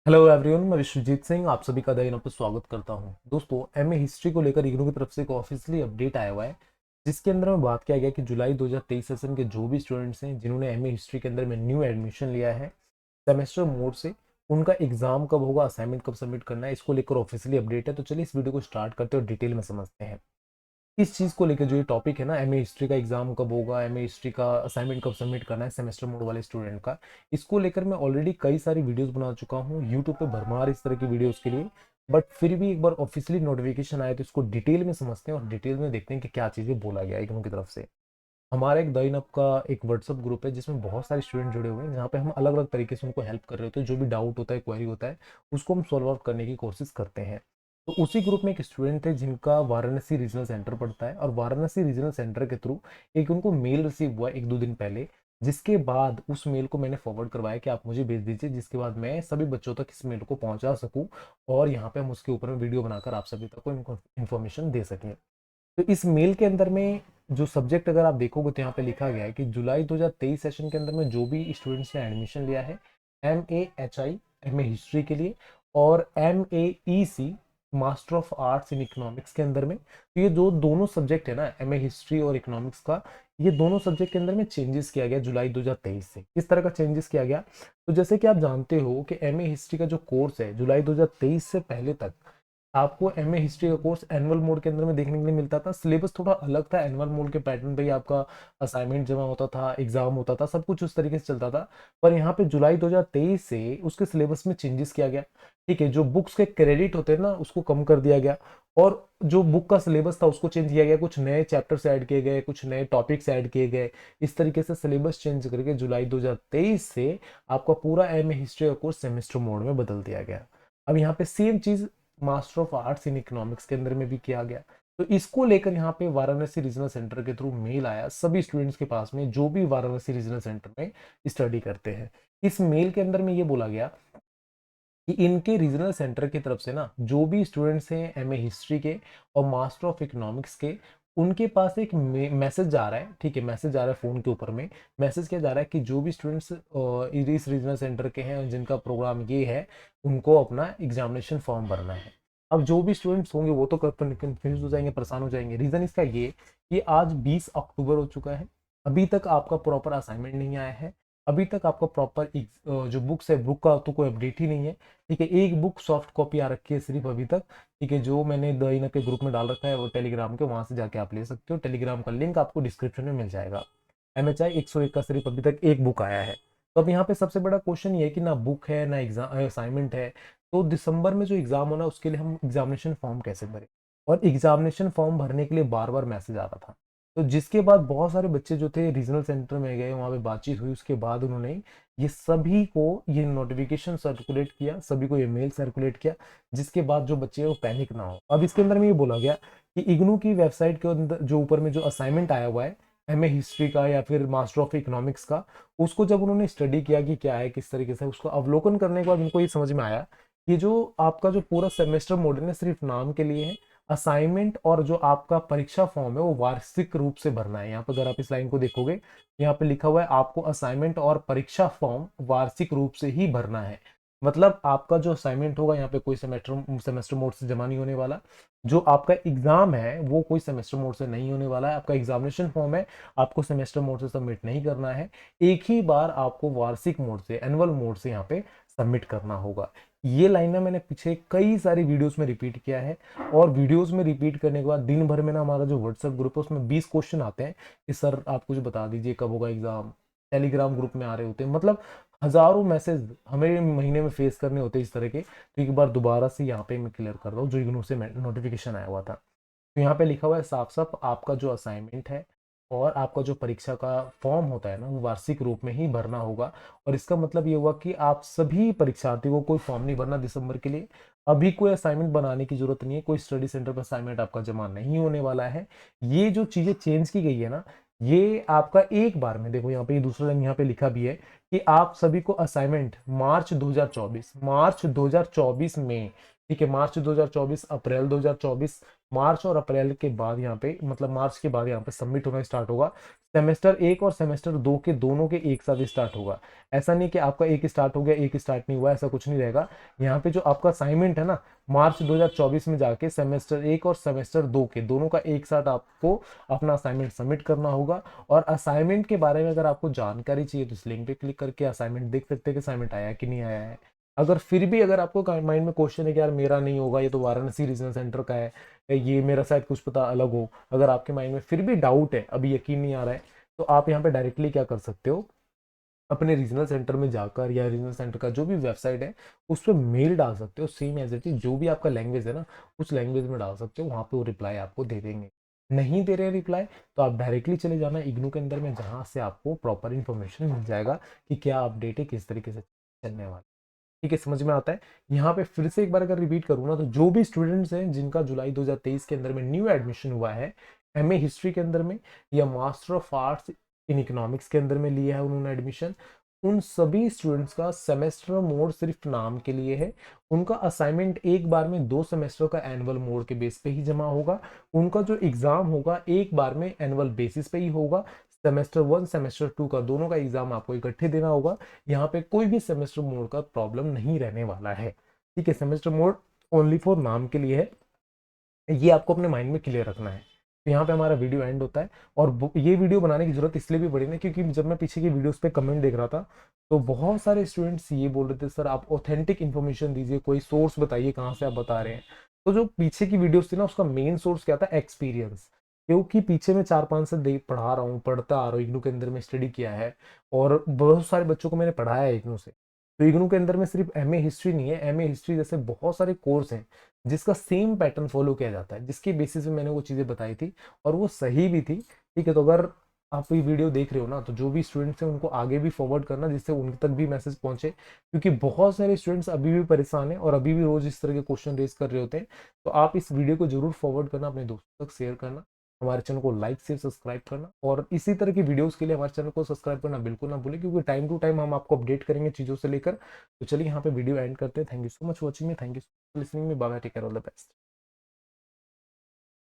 Hello everyone, मैं विश्वजीत सिंह आप सभी का दैनिक पर स्वागत करता हूं। दोस्तों, एमए हिस्ट्री को लेकर इग्नू की तरफ से एक ऑफिशियली अपडेट आया हुआ है, जिसके अंदर में बात किया गया कि जुलाई 2023 सेशन के जो भी स्टूडेंट्स हैं जिन्होंने एमए हिस्ट्री के अंदर में न्यू एडमिशन लिया है सेमेस्टर मोड से, उनका एग्जाम कब होगा, असाइनमेंट कब सबमिट करना है, इसको लेकर ऑफिशियली अपडेट है। तो चलिए इस वीडियो को स्टार्ट करते हैं और डिटेल में समझते हैं इस चीज को लेकर। जो ये टॉपिक है ना, एमए हिस्ट्री का एग्जाम कब होगा, एमए हिस्ट्री का असाइनमेंट कब सबमिट करना है सेमेस्टर मोड वाले स्टूडेंट का, इसको लेकर मैं ऑलरेडी कई सारी वीडियोस बना चुका हूँ यूट्यूब पे भरमार इस तरह की वीडियोस के लिए। बट फिर भी एक बार ऑफिशियली नोटिफिकेशन आया तो इसको डिटेल में समझते हैं और डिटेल में देखते हैं कि क्या चीजें बोला गया है इग्नू की तरफ से। हमारा एक द इनअप का एक व्हाट्सअप ग्रुप है जिसमें बहुत सारे स्टूडेंट जुड़े हुए हैं, जहाँ पे हम अलग अलग तरीके से उनको हेल्प कर रहे होते हैं। जो भी डाउट होता है, क्वेरी होता है, उसको हम सॉल्व आउट करने की कोशिश करते हैं। तो उसी ग्रुप में एक स्टूडेंट है जिनका वाराणसी रीजनल सेंटर पड़ता है, और वाराणसी रीजनल सेंटर के थ्रू एक उनको मेल रिसीव हुआ एक दो दिन पहले, जिसके बाद उस मेल को मैंने फॉरवर्ड करवाया कि आप मुझे भेज दीजिए, जिसके बाद मैं सभी बच्चों तक इस मेल को पहुंचा सकूं और यहाँ पे हम उसके ऊपर में वीडियो बनाकर आप सभी तक को इन्फॉर्मेशन दे सकें। तो इस मेल के अंदर में जो सब्जेक्ट अगर आप देखोगे तो यहाँ पे लिखा गया है कि जुलाई 2023 सेशन के अंदर में जो भी स्टूडेंट्स ने एडमिशन लिया है MAHI एमए हिस्ट्री के लिए और MAEC master of arts in economics के अंदर में, तो ये जो दोनों सब्जेक्ट है ना, एमए हिस्ट्री और इकोनॉमिक्स का, ये दोनों सब्जेक्ट के अंदर में चेंजेस किया गया जुलाई 2023 से। किस तरह का चेंजेस किया गया? तो जैसे कि आप जानते हो कि एमए हिस्ट्री का जो कोर्स है जुलाई 2023 से पहले तक आपको एमए हिस्ट्री का कोर्स एनुअल मोड के अंदर में देखने के लिए मिलता था। सिलेबस थोड़ा अलग था, एनुअल मोड के पैटर्न पे ही आपका असाइनमेंट जमा होता था, एग्जाम होता था, सब कुछ उस तरीके से चलता था। पर यहाँ पे जुलाई 2023 से उसके सिलेबस में चेंजेस किया गया। ठीक है, जो बुक्स के क्रेडिट होते हैं ना, उसको कम कर दिया गया, और जो बुक का सिलेबस था उसको चेंज किया गया। कुछ नए चैप्टर्स ऐड किए गए, कुछ नए टॉपिक्स ऐड किए गए। इस तरीके से सिलेबस चेंज करके जुलाई 2023 से आपका पूरा एमए हिस्ट्री का कोर्स सेमेस्टर मोड में बदल दिया गया। अब यहाँ पे सेम चीज master of arts in economics के अंदर में भी किया गया। तो इसको लेकर यहाँ पे वाराणसी रीजनल सेंटर के थ्रू मेल आया सभी स्टूडेंट्स के पास में जो भी वाराणसी रीजनल सेंटर में स्टडी करते हैं। इस मेल के अंदर में ये बोला गया कि इनके रीजनल सेंटर की तरफ से ना जो भी स्टूडेंट्स हैं एमए हिस्ट्री के और मास्टर ऑफ इकोनॉमिक्स के, उनके पास एक मैसेज जा रहा है। ठीक है, मैसेज जा रहा है फोन के ऊपर में। मैसेज क्या जा रहा है कि जो भी स्टूडेंट्स इस रीजनल सेंटर के हैं जिनका प्रोग्राम ये है, उनको अपना एग्जामिनेशन फॉर्म भरना है। अब जो भी स्टूडेंट्स होंगे वो तो कंफ्यूज हो जाएंगे, परेशान हो जाएंगे। रीजन इसका ये कि आज 20 अक्टूबर हो चुका है, अभी तक आपका प्रॉपर असाइनमेंट नहीं आया है, अभी तक आपका प्रॉपर जो बुक्स है, बुक का तो कोई अपडेट ही नहीं है। ठीक है, एक बुक सॉफ्ट कॉपी आ रखी है सिर्फ अभी तक। ठीक है, जो मैंने द इन के ग्रुप में डाल रखा है वो टेलीग्राम के, वहां से जाके आप ले सकते हो। टेलीग्राम का लिंक आपको डिस्क्रिप्शन में मिल जाएगा। MHI 101 का सिर्फ अभी तक एक बुक आया है। तो अब यहाँ पे सबसे बड़ा क्वेश्चन ये है कि ना बुक है ना एग्जाम असाइनमेंट है, तो दिसंबर में जो एग्जाम होना उसके लिए हम एग्जामिनेशन फॉर्म कैसे भरें? और एग्जामिनेशन फॉर्म भरने के लिए बार बार मैसेज आ रहा था। तो जिसके बाद बहुत सारे बच्चे जो थे रीजनल सेंटर में गए, वहाँ पे बातचीत हुई, उसके बाद उन्होंने ये सभी को ये नोटिफिकेशन सर्कुलेट किया, सभी को ये मेल सर्कुलेट किया, जिसके बाद जो बच्चे हैं वो पैनिक ना हो। अब इसके अंदर में ये बोला गया कि इग्नू की वेबसाइट के अंदर जो ऊपर में जो असाइनमेंट आया हुआ है एमए हिस्ट्री का या फिर मास्टर ऑफ इकोनॉमिक्स का, उसको जब उन्होंने स्टडी किया कि क्या है किस तरीके से, उसको अवलोकन करने के बाद उनको ये समझ में आया कि जो आपका जो पूरा सेमेस्टर मॉडल है सिर्फ नाम के लिए है। असाइनमेंट और जो आपका परीक्षा फॉर्म है वो वार्षिक रूप से भरना है। यहाँ पर अगर आप इस लाइन को देखोगे, यहाँ पे लिखा हुआ है आपको असाइनमेंट और परीक्षा फॉर्म वार्षिक रूप से ही भरना है। मतलब आपका जो असाइनमेंट होगा यहाँ पे कोई सेमेस्टर सेमेस्टर मोड से जमा नहीं होने वाला। जो आपका एग्जाम है वो कोई सेमेस्टर मोड से नहीं होने वाला है। आपका एग्जामिनेशन फॉर्म है, आपको सेमेस्टर मोड से सबमिट नहीं करना है। एक ही बार आपको वार्षिक मोड से, एनुअल मोड से यहाँ पे सबमिट करना होगा। ये लाइन ना मैंने पीछे कई सारी वीडियोस में रिपीट किया है, और वीडियोस में रिपीट करने के बाद दिन भर में ना हमारा जो व्हाट्सएप ग्रुप है उसमें 20 क्वेश्चन आते हैं कि सर आप कुछ बता दीजिए कब होगा एग्जाम। टेलीग्राम ग्रुप में आ रहे होते हैं, मतलब हजारों मैसेज हमें महीने में फेस करने होते हैं इस तरह के। तो एक बार दोबारा से यहाँ पे मैं क्लियर कर रहा हूँ जो इग्नू से नोटिफिकेशन आया हुआ था। तो यहाँ पे लिखा हुआ है साफ साफ, आपका जो असाइनमेंट है और आपका जो परीक्षा का फॉर्म होता है ना, वो वार्षिक रूप में ही भरना होगा। और इसका मतलब ये हुआ कि आप सभी परीक्षार्थियों को कोई फॉर्म नहीं भरना दिसंबर के लिए। अभी कोई असाइनमेंट बनाने की जरूरत नहीं है, कोई स्टडी सेंटर पर असाइनमेंट आपका जमा नहीं होने वाला है। ये जो चीजें चेंज की गई है ना, ये आपका एक बार में देखो, यहाँ पे ये दूसरा लाइन यहाँ पे लिखा भी है कि आप सभी को असाइनमेंट मार्च 2024 में, ठीक है, मार्च 2024, अप्रैल 2024, मार्च और अप्रैल के बाद यहाँ पे मतलब मार्च के बाद यहाँ पे सबमिट होना स्टार्ट होगा। सेमेस्टर 1 और सेमेस्टर 2 के दोनों के एक साथ स्टार्ट होगा। ऐसा नहीं कि आपका एक स्टार्ट हो गया एक स्टार्ट नहीं हुआ, ऐसा कुछ नहीं रहेगा। यहाँ पे जो आपका असाइनमेंट है ना, मार्च 2024 में जाके सेमेस्टर 1 और सेमेस्टर 2 के दोनों का एक साथ आपको अपना असाइनमेंट सबमिट करना होगा। और असाइनमेंट के बारे में अगर आपको जानकारी चाहिए तो इस लिंक पे क्लिक करके असाइनमेंट देख सकते हैं कि असाइनमेंट आया कि नहीं आया है। अगर फिर भी अगर आपको माइंड में क्वेश्चन है कि यार मेरा नहीं होगा, ये तो वाराणसी रीजनल सेंटर का है, ये मेरा शायद कुछ पता अलग हो, अगर आपके माइंड में फिर भी डाउट है, अभी यकीन नहीं आ रहा है, तो आप यहाँ पे डायरेक्टली क्या कर सकते हो, अपने रीजनल सेंटर में जाकर या रीजनल सेंटर का जो भी वेबसाइट है उस पर मेल डाल सकते हो, सेम एज इट इज जो भी आपका लैंग्वेज है ना उस लैंग्वेज में डाल सकते हो, वहाँ पे वो रिप्लाई आपको दे देंगे। नहीं दे रहे रिप्लाई तो आप डायरेक्टली चले जाना इग्नू के अंदर में, जहाँ से आपको प्रॉपर इन्फॉर्मेशन मिल जाएगा कि क्या अपडेट है, किस तरीके से चलने वाला। ठीक है, समझ में आता है। यहाँ पे फिर से एक बार अगर रिपीट करूँ ना, तो जो भी स्टूडेंट्स हैं जिनका जुलाई 2023 के अंदर में न्यू एडमिशन हुआ है एमए हिस्ट्री के अंदर में या master of arts in economics के अंदर में लिया है उन्होंने एडमिशन, उन सभी स्टूडेंट्स का सेमेस्टर मोड सिर्फ नाम के लिए है। उनका असाइनमेंट एक बार में 2 सेमेस्टर का एनुअल मोड के बेस पे ही जमा होगा। उनका जो एग्जाम होगा एक बार में एनुअल बेसिस पे ही होगा। सेमेस्टर 1 सेमेस्टर 2 का दोनों का एग्जाम आपको इकट्ठे देना होगा। यहाँ पे कोई भी सेमेस्टर मोड का प्रॉब्लम नहीं रहने वाला है। ठीक है, सेमेस्टर मोड ओनली फॉर नाम के लिए है, ये आपको अपने माइंड में क्लियर रखना है। तो यहाँ पे हमारा वीडियो एंड होता है। और ये वीडियो बनाने की जरूरत इसलिए भी पड़ी ना, क्योंकि जब मैं पीछे की वीडियोस पे कमेंट देख रहा था तो बहुत सारे स्टूडेंट्स ये बोल रहे थे सर आप ऑथेंटिक इन्फॉर्मेशन दीजिए, कोई सोर्स बताइए कहाँ से आप बता रहे हैं। तो जो पीछे की वीडियोस थी ना उसका मेन सोर्स क्या था, एक्सपीरियंस। क्योंकि पीछे मैं 4-5 साल पढ़ा रहा हूँ, पढ़ता आ रहा हूँ, इग्नू के अंदर में स्टडी किया है और बहुत सारे बच्चों को मैंने पढ़ाया है इग्नू से। तो इग्नू के अंदर में सिर्फ एमए हिस्ट्री नहीं है, एमए हिस्ट्री जैसे बहुत सारे कोर्स हैं जिसका सेम पैटर्न फॉलो किया जाता है, जिसके बेसिस पे मैंने वो चीज़ें बताई थी और वो सही भी थी। ठीक है, तो अगर आप ये वीडियो देख रहे हो ना तो जो भी स्टूडेंट्स हैं उनको आगे भी फॉरवर्ड करना जिससे उन तक भी मैसेज पहुंचे, क्योंकि बहुत सारे स्टूडेंट्स अभी भी परेशान हैं और अभी भी रोज इस तरह के क्वेश्चन रेज कर रहे होते हैं। तो आप इस वीडियो को जरूर फॉरवर्ड करना, अपने दोस्तों तक शेयर करना, हमारे चैनल को लाइक शेयर सब्सक्राइब करना और इसी तरह की वीडियोस के लिए हमारे चैनल को सब्सक्राइब करना बिल्कुल ना भूलें, क्योंकि टाइम टू टाइम हम आपको अपडेट करेंगे चीज़ों से लेकर। तो चलिए यहाँ पे वीडियो एंड करते हैं। Thank you so much watching में, थैंक यू लिसनिंग में, bye, take care, all the best.